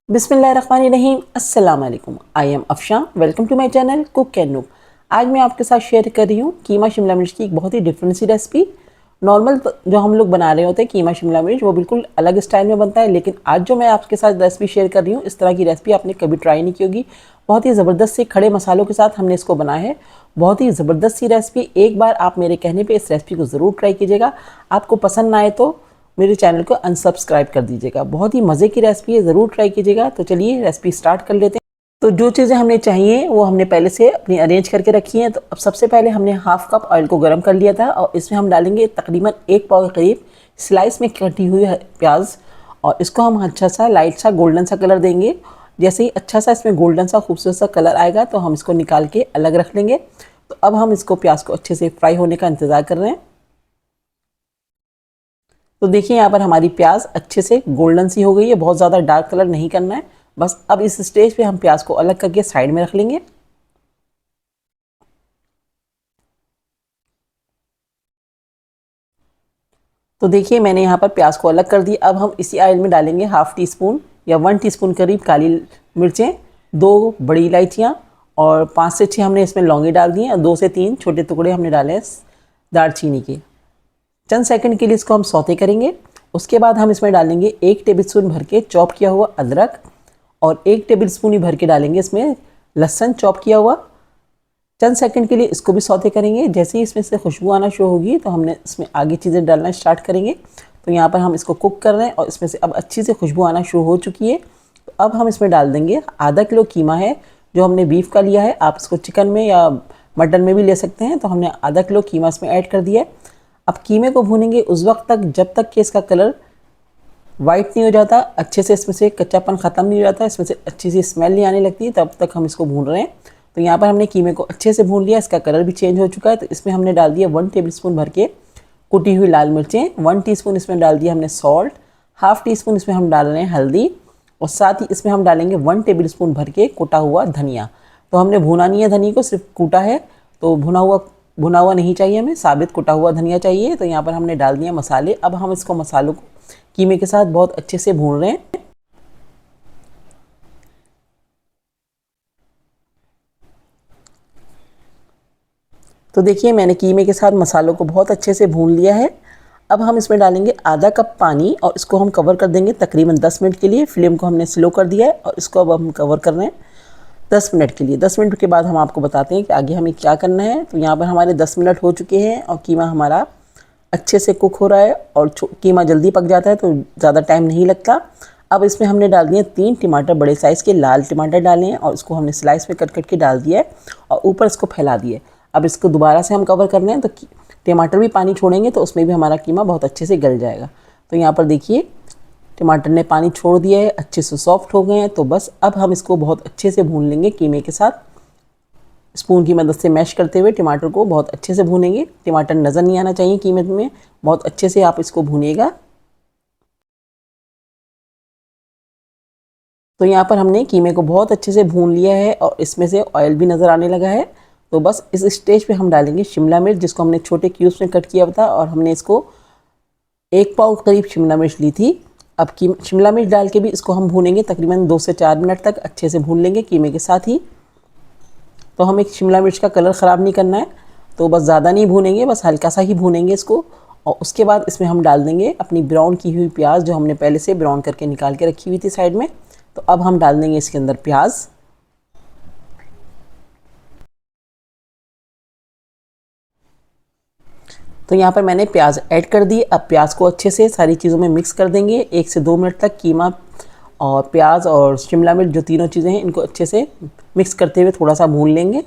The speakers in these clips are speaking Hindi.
बिस्मिल्लाहिर्रहमानिर्रहीम। अस्सलाम वालेकुम। I am Afsha. Welcome to my channel cook and noob. आज मैं आपके साथ शेयर कर रही हूँ कीमा शिमला मिर्च की एक बहुत ही डिफरेंट सी रेसिपी। नॉर्मल जो हम लोग बना रहे होते हैं कीमा शिमला मिर्च, वो बिल्कुल अलग स्टाइल में बनता है, लेकिन आज जो मैं आपके साथ रेसिपी शेयर कर रही हूँ, इस तरह की रेसिपी आपने कभी ट्राई नहीं की होगी। बहुत ही ज़बरदस्त से खड़े मसालों के साथ हमने इसको बनाया है। बहुत ही ज़बरदस्त सी रेसिपी। एक बार आप मेरे कहने पे इस रेसिपी को ज़रूर ट्राई कीजिएगा। आपको पसंद ना आए तो मेरे चैनल को अनसब्सक्राइब कर दीजिएगा। बहुत ही मज़े की रेसिपी है, ज़रूर ट्राई कीजिएगा। तो चलिए रेसिपी स्टार्ट कर लेते हैं। तो जो चीज़ें हमने चाहिए वो हमने पहले से अपनी अरेंज करके रखी हैं। तो अब सबसे पहले हमने हाफ कप ऑयल को गर्म कर लिया था और इसमें हम डालेंगे तकरीबन 1 पाव के करीब स्लाइस में कटी हुई प्याज, और इसको हम अच्छा सा लाइट सा गोल्डन सा कलर देंगे। जैसे ही अच्छा सा इसमें गोल्डन सा खूबसूरत सा कलर आएगा तो हम इसको निकाल के अलग रख लेंगे। तो अब हम इसको प्याज को अच्छे से फ्राई होने का इंतज़ार कर रहे हैं। तो देखिए यहाँ पर हमारी प्याज अच्छे से गोल्डन सी हो गई है। बहुत ज़्यादा डार्क कलर नहीं करना है, बस अब इस स्टेज पे हम प्याज को अलग करके साइड में रख लेंगे। तो देखिए मैंने यहाँ पर प्याज को अलग कर दिया। अब हम इसी ऑयल में डालेंगे हाफ टी स्पून या 1 टीस्पून करीब काली मिर्चें, 2 बड़ी इलायचियाँ और 5 से 6 हमने इसमें लौंगी डाल दी हैं, और 2 से 3 छोटे टुकड़े हमने डाले हैं दालचीनी के। चंद सेकंड के लिए इसको हम सौते करेंगे। उसके बाद हम इसमें डालेंगे 1 टेबलस्पून भर के चॉप किया हुआ अदरक, और 1 टेबलस्पून ही भर के डालेंगे इसमें लहसुन चॉप किया हुआ। चंद सेकंड के लिए इसको भी सौते करेंगे। जैसे ही इसमें से खुशबू आना शुरू होगी तो हमने इसमें आगे चीज़ें डालना स्टार्ट करेंगे। तो यहाँ पर हम इसको कुक कर रहे हैं और इसमें से अब अच्छी से खुशबू आना शुरू हो चुकी है। तो अब हम इसमें डाल देंगे आधा किलो कीमा है जो हमने बीफ का लिया है। आप इसको चिकन में या मटन में भी ले सकते हैं। तो हमने आधा किलो कीमा इसमें ऐड कर दिया है। अब कीमे को भूनेंगे उस वक्त तक जब तक कि इसका कलर वाइट नहीं हो जाता, अच्छे से इसमें से कच्चापन ख़त्म नहीं हो जाता, इसमें से अच्छी सी स्मेल नहीं आने लगती, तब तक हम इसको भून रहे हैं। तो यहाँ पर हमने कीमे को अच्छे से भून लिया, इसका कलर भी चेंज हो चुका है। तो इसमें हमने डाल दिया 1 टेबलस्पून भर के कुटी हुई लाल मिर्चें, 1 टीस्पून इसमें डाल दिया हमने सॉल्ट, हाफ टी स्पून इसमें हम डाल रहे हैं हल्दी, और साथ ही इसमें हम डालेंगे 1 टेबलस्पून भर के कुटा हुआ धनिया। तो हमने भुना नहीं है धनिया को, सिर्फ कूटा है। तो भुना हुआ नहीं चाहिए हमें, साबित कुटा हुआ धनिया चाहिए। तो यहाँ पर हमने डाल दिया मसाले। अब हम इसको मसालों को कीमे के साथ बहुत अच्छे से भून रहे हैं। तो देखिए मैंने कीमे के साथ मसालों को बहुत अच्छे से भून लिया है। अब हम इसमें डालेंगे आधा कप पानी और इसको हम कवर कर देंगे तकरीबन 10 मिनट के लिए। फ्लेम को हमने स्लो कर दिया है और इसको अब हम कवर कर रहे हैं 10 मिनट के लिए। 10 मिनट के बाद हम आपको बताते हैं कि आगे हमें क्या करना है। तो यहाँ पर हमारे 10 मिनट हो चुके हैं और कीमा हमारा अच्छे से कुक हो रहा है, और कीमा जल्दी पक जाता है तो ज़्यादा टाइम नहीं लगता। अब इसमें हमने डाल दिए 3 टमाटर, बड़े साइज़ के लाल टमाटर डाले हैं, और इसको हमने स्लाइस में कट कट के डाल दिया है और ऊपर इसको फैला दिए। अब इसको दोबारा से हम कवर कर रहे हैं। तो टमाटर भी पानी छोड़ेंगे तो उसमें भी हमारा कीमा बहुत अच्छे से गल जाएगा। तो यहाँ पर देखिए टमाटर ने पानी छोड़ दिया है, अच्छे से सॉफ्ट हो गए हैं। तो बस अब हम इसको बहुत अच्छे से भून लेंगे कीमे के साथ। स्पून की मदद से मैश करते हुए टमाटर को बहुत अच्छे से भूनेंगे। टमाटर नज़र नहीं आना चाहिए कीमे में, बहुत अच्छे से आप इसको भूनिएगा। तो यहाँ पर हमने कीमे को बहुत अच्छे से भून लिया है और इसमें से ऑयल भी नज़र आने लगा है। तो बस इस स्टेज पे हम डालेंगे शिमला मिर्च, जिसको हमने छोटे क्यूब्स में कट किया था, और हमने इसको 1 पाव करीब शिमला मिर्च ली थी। अब शिमला मिर्च डाल के भी इसको हम भूनेंगे तकरीबन 2 से 4 मिनट तक अच्छे से भून लेंगे कीमे के साथ ही। तो हमें शिमला मिर्च का कलर ख़राब नहीं करना है, तो बस ज़्यादा नहीं भूनेंगे, बस हल्का सा ही भूनेंगे इसको। और उसके बाद इसमें हम डाल देंगे अपनी ब्राउन की हुई प्याज, जो हमने पहले से ब्राउन करके निकाल के रखी हुई थी साइड में। तो अब हम डाल देंगे इसके अंदर प्याज। तो यहाँ पर मैंने प्याज ऐड कर दी। अब प्याज को अच्छे से सारी चीज़ों में मिक्स कर देंगे 1 से 2 मिनट तक। कीमा और प्याज और शिमला मिर्च जो तीनों चीज़ें हैं, इनको अच्छे से मिक्स करते हुए थोड़ा सा भून लेंगे।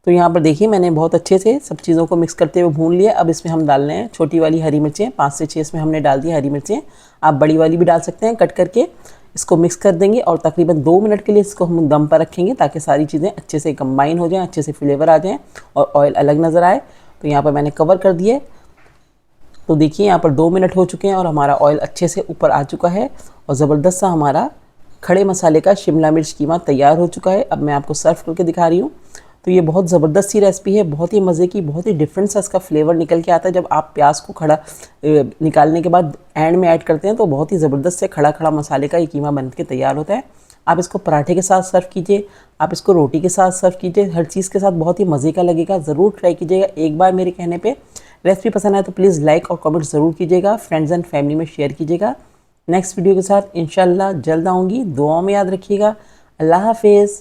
तो यहाँ पर देखिए मैंने बहुत अच्छे से सब चीज़ों को मिक्स करते हुए भून लिया। अब इसमें हम डाल रहे हैं छोटी वाली हरी मिर्चें, 5 से 6 इसमें हमने डाल दी हरी मिर्चें। आप बड़ी वाली भी डाल सकते हैं कट करके। इसको मिक्स कर देंगे और तकरीबन 2 मिनट के लिए इसको हम दम पर रखेंगे, ताकि सारी चीज़ें अच्छे से कंबाइन हो जाएँ, अच्छे से फ्लेवर आ जाएँ और ऑयल अलग नज़र आए। तो यहाँ पर मैंने कवर कर दिए। तो देखिए यहाँ पर 2 मिनट हो चुके हैं और हमारा ऑयल अच्छे से ऊपर आ चुका है, और ज़बरदस्त सा हमारा खड़े मसाले का शिमला मिर्च कीमा तैयार हो चुका है। अब मैं आपको सर्व करके दिखा रही हूँ। तो ये बहुत ज़बरदस्त सी रेसिपी है, बहुत ही मज़े की, बहुत ही डिफरेंट सा इसका फ्लेवर निकल के आता है। जब आप प्याज को खड़ा निकालने के बाद एंड में ऐड करते हैं तो बहुत ही ज़बरदस्त से खड़ा खड़ा मसाले का ये कीमा बन के तैयार होता है। आप इसको पराठे के साथ सर्व कीजिए, आप इसको रोटी के साथ सर्व कीजिए, हर चीज़ के साथ बहुत ही मज़े का लगेगा। ज़रूर ट्राई कीजिएगा एक बार मेरे कहने पे। रेसिपी पसंद आए तो प्लीज़ लाइक और कमेंट ज़रूर कीजिएगा, फ्रेंड्स एंड फैमिली में शेयर कीजिएगा। नेक्स्ट वीडियो के साथ इंशाल्लाह जल्द आऊँगी, दुआओं में याद रखिएगा। अल्लाह हाफिज़।